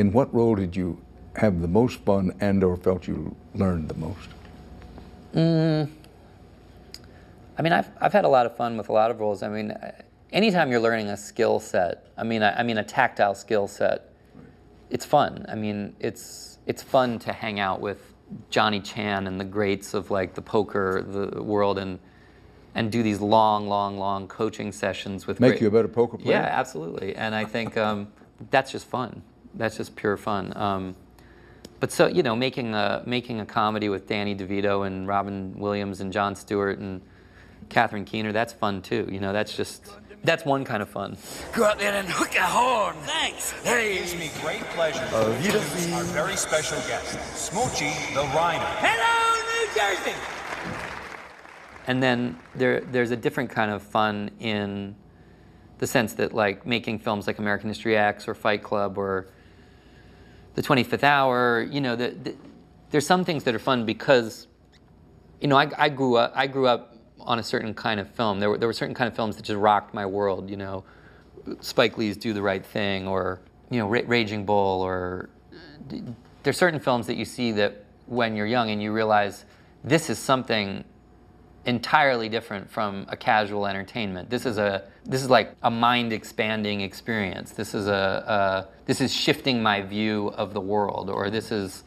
In what role did you have the most fun and or felt you learned the most? I mean, I've had a lot of fun with a lot of roles. I mean, anytime you're learning a skill set, I mean a tactile skill set, it's fun. I mean, it's fun to hang out with Johnny Chan and the greats of like the poker the world and do these long coaching sessions with Make you a better poker player? Yeah, absolutely. And I think that's just fun. That's just pure fun. But so, you know, making a comedy with Danny DeVito and Robin Williams and Jon Stewart and Catherine Keener, that's fun too. You know, that's one kind of fun. Go out there and hook a horn. Thanks. Hey. It gives me great pleasure to introduce our very special guest, Smoochie the Rhino. Hello, New Jersey. And then there's a different kind of fun in the sense that, like, making films like American History X or Fight Club or The 25th Hour, you know, there's some things that are fun because, you know, I grew up on a certain kind of film. There were certain kind of films that just rocked my world, you know, Spike Lee's Do the Right Thing or, you know, Raging Bull, or there's certain films that you see that when you're young and you realize this is something entirely different from a casual entertainment. This is like a mind-expanding experience. This is shifting my view of the world, or this is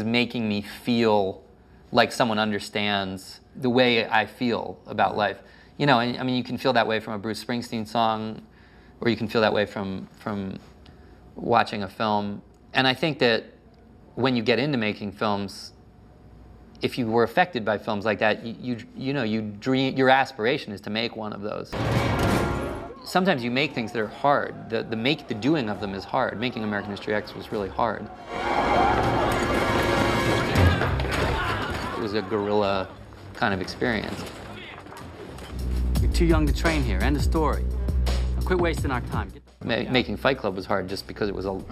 making me feel like someone understands the way I feel about life. You know, I mean, you can feel that way from a Bruce Springsteen song, or you can feel that way from watching a film. And I think that when you get into making films, if you were affected by films like that, you know, you dream, your aspiration is to make one of those. Sometimes you make things that are hard. The doing of them is hard. Making American History X was really hard. It was a guerrilla kind of experience. You're too young to train here. End of story. Now quit wasting our time. Making Fight Club was hard just because it was a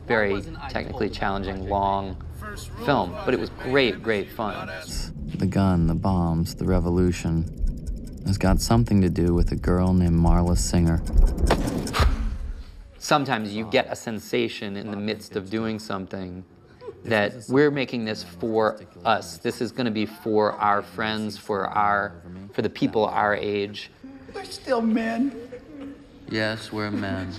very technically challenging, long film, but it was great fun. The gun, the bombs, the revolution has got something to do with a girl named Marla Singer. Sometimes you get a sensation in the midst of doing something that we're making this for us. This is going to be for our friends, for the people our age. We're still men. Yes, we're men.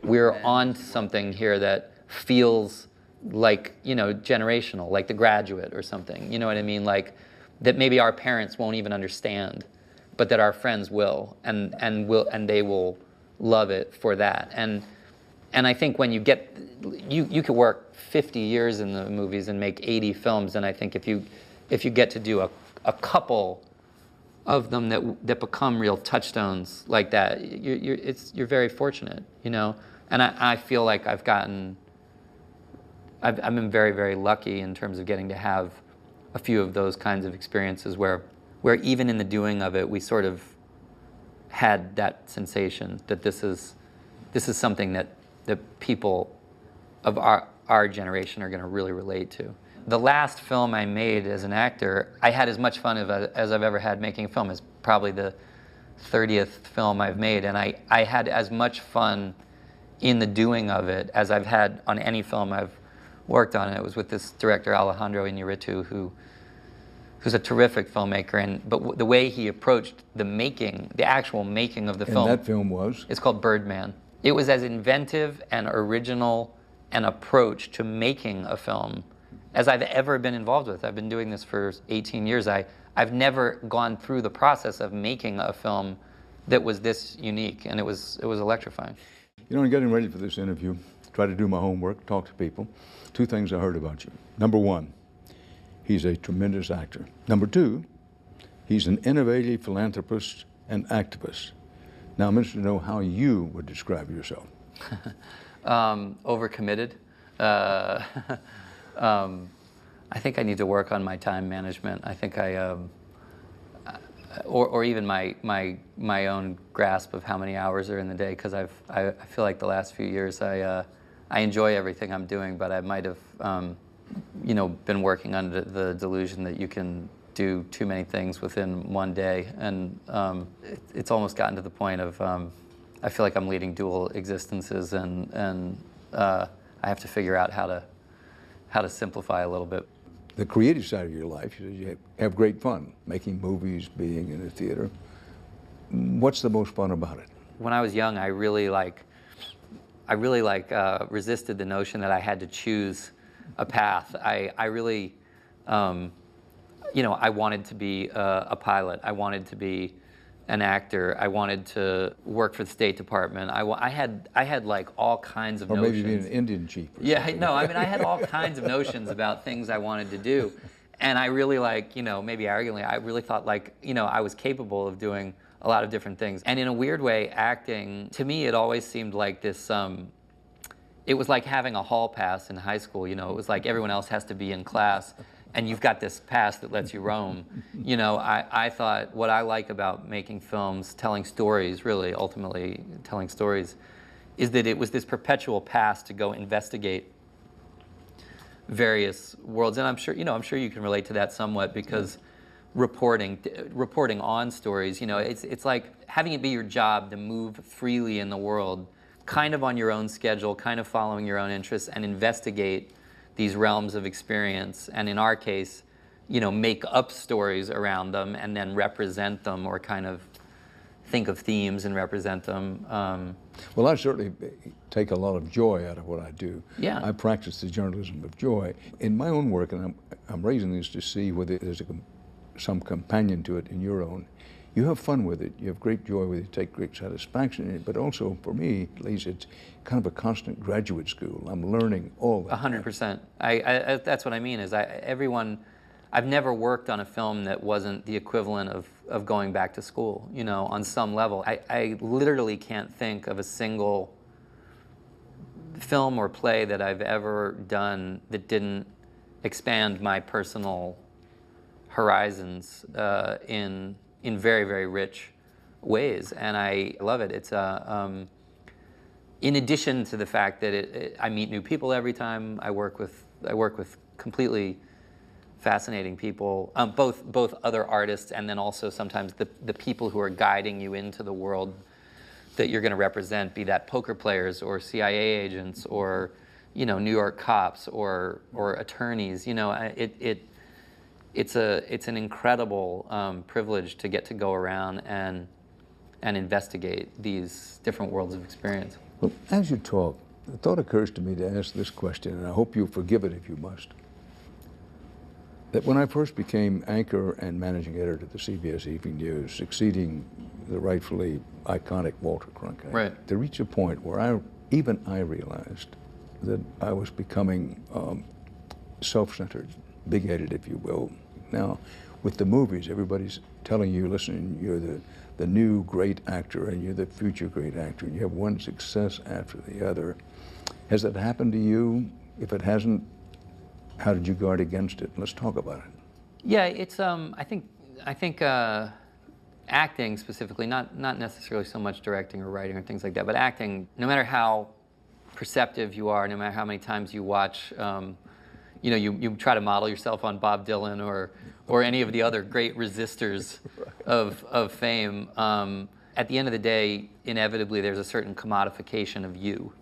We're on to something here that feels like, you know, generational, like The Graduate or something. You know what I mean? Like that maybe our parents won't even understand, but that our friends will, and they will love it for that. And I think when you could work 50 years in the movies and make 80 films, and I think if you get to do a couple of them that become real touchstones like that, you're very fortunate, you know. And I feel like I've been very lucky in terms of getting to have a few of those kinds of experiences where even in the doing of it, we sort of had that sensation that this is something that people of our generation are going to really relate to. The last film I made as an actor, I had as much fun as I've ever had making a film. It's probably the 30th film I've made, and I had as much fun in the doing of it as I've had on any film I've worked on. It was with this director, Alejandro Iñárritu, who's a terrific filmmaker, but the way he approached the actual making of the film. And that film was? It's called Birdman. It was as inventive and original an approach to making a film as I've ever been involved with. I've been doing this for 18 years. I've never gone through the process of making a film that was this unique, and it was electrifying. You know, in getting ready for this interview, try to do my homework, talk to people. Two things I heard about you. Number one, he's a tremendous actor. Number two, he's an innovative philanthropist and activist. Now, I'm interested to know how you would describe yourself. Overcommitted. I think I need to work on my time management. I think or even my own grasp of how many hours are in the day, because I feel like the last few years I enjoy everything I'm doing, but I might have you know, been working under the delusion that you can do too many things within one day, and it's almost gotten to the point of I feel like I'm leading dual existences, and I have to figure out how to simplify a little bit. The creative side of your life, you have great fun making movies, being in a theater. What's the most fun about it? When I was young, I really resisted the notion that I had to choose a path. I really, I wanted to be a pilot. I wanted to be an actor. I wanted to work for the State Department. I had like all kinds of notions. Or maybe be an Indian chief. Yeah, no, I mean, I had all kinds of notions about things I wanted to do. And I really maybe arrogantly, I really thought I was capable of doing a lot of different things. And in a weird way, acting, to me, it always seemed like this, it was like having a hall pass in high school, It was like everyone else has to be in class, and you've got this pass that lets you roam. I thought what I like about making films, telling stories, really, ultimately telling stories, is that it was this perpetual pass to go investigate various worlds. And I'm sure you can relate to that somewhat, because reporting on stories, it's like having it be your job to move freely in the world, kind of on your own schedule, kind of following your own interests, and investigate these realms of experience, and in our case, make up stories around them and then represent them, or kind of think of themes and represent them. Well, I certainly take a lot of joy out of what I do. Yeah. I practice the journalism of joy. In my own work, and I'm raising this to see whether there's some companion to it in your own, you have fun with it, you have great joy with it, you take great satisfaction in it, but also, for me, at least, it's kind of a constant graduate school. I'm learning all the time. 100%. That's what I mean, is I've never worked on a film that wasn't the equivalent of going back to school, on some level. I literally can't think of a single film or play that I've ever done that didn't expand my personal horizons in very, very rich ways, and I love it. It's in addition to the fact that I meet new people every time I work with completely fascinating people, both other artists and then also sometimes the people who are guiding you into the world that you're going to represent, be that poker players or CIA agents or New York cops or attorneys. It's an incredible privilege to get to go around and investigate these different worlds of experience. Well, as you talk, the thought occurs to me to ask this question, and I hope you'll forgive it if you must. That when I first became anchor and managing editor of the CBS Evening News, succeeding the rightfully iconic Walter Cronkite, right, to reach a point where I realized that I was becoming self-centered, big-headed, if you will. Now, with the movies, everybody's telling you, listen, you're the new great actor and you're the future great actor, and you have one success after the other. Has that happened to you? If it hasn't, how did you guard against it? Let's talk about it. Yeah, it's I think acting specifically, not necessarily so much directing or writing or things like that, but acting, no matter how perceptive you are, no matter how many times you watch, you try to model yourself on Bob Dylan or any of the other great resistors of fame. At the end of the day, inevitably there's a certain commodification of you,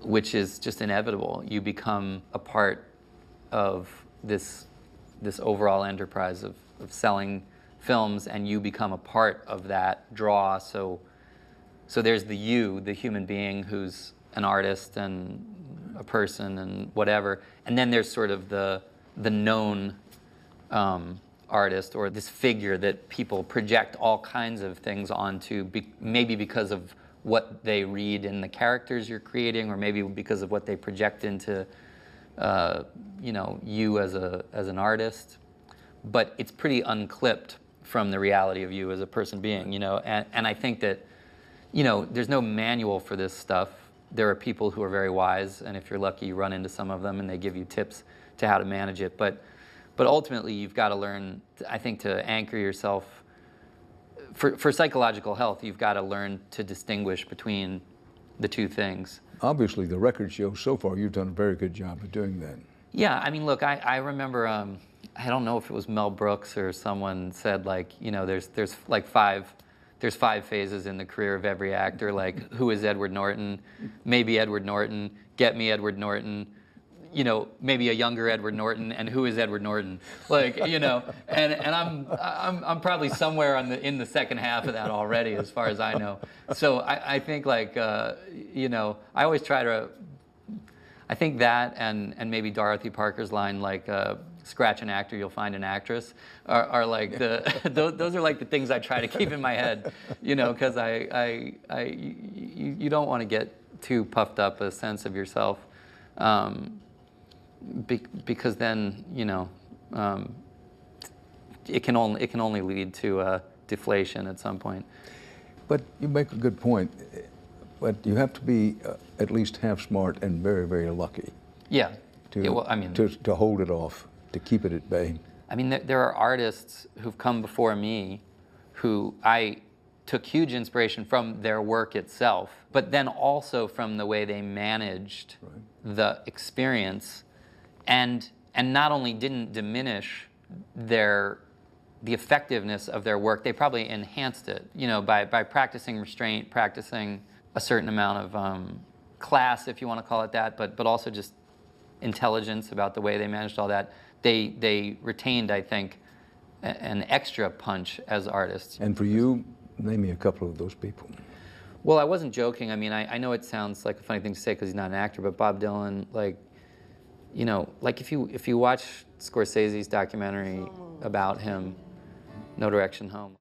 which is just inevitable. You become a part of this overall enterprise of selling films, and you become a part of that draw. So there's the you, the human being who's an artist and a person and whatever, and then there's sort of the known artist, or this figure that people project all kinds of things onto, maybe because of what they read in the characters you're creating, or maybe because of what they project into you as an artist. But it's pretty unclipped from the reality of you as a person being, and I think that there's no manual for this stuff. There are people who are very wise, and if you're lucky, you run into some of them, and they give you tips to how to manage it. But ultimately, you've got to learn, I think, to anchor yourself. For psychological health, you've got to learn to distinguish between the two things. Obviously, the record shows so far you've done a very good job of doing that. Yeah, I mean, look, I remember, I don't know if it was Mel Brooks or someone said, like, there's there's 5 phases in the career of every actor, like who is Edward Norton, maybe Edward Norton, get me Edward Norton, you know, maybe a younger Edward Norton, and who is Edward Norton? Like, you know, and I'm probably somewhere in the second half of that already, as far as I know. So I think, like, you know, I always try to, I think that and maybe Dorothy Parker's line, like, scratch an actor, you'll find an actress, are like those are like the things I try to keep in my head, you know, because you don't want to get too puffed up a sense of yourself. Because then, you know, it can only lead to deflation at some point. But you make a good point. But you have to be at least half smart and very, very lucky. Yeah. Yeah, well, I mean, to hold it off, to keep it at bay. I mean, there are artists who've come before me who I took huge inspiration from their work itself, but then also from the way they managed the experience. And not only didn't diminish the effectiveness of their work, they probably enhanced it, you know, by practicing restraint, practicing a certain amount of class, if you want to call it that, but also just intelligence about the way they managed all that. They retained, I think, an extra punch as artists. And for you, name me a couple of those people. Well, I wasn't joking. I mean, I know it sounds like a funny thing to say because he's not an actor, but Bob Dylan, like, you know, like if you watch Scorsese's documentary about him, No Direction Home.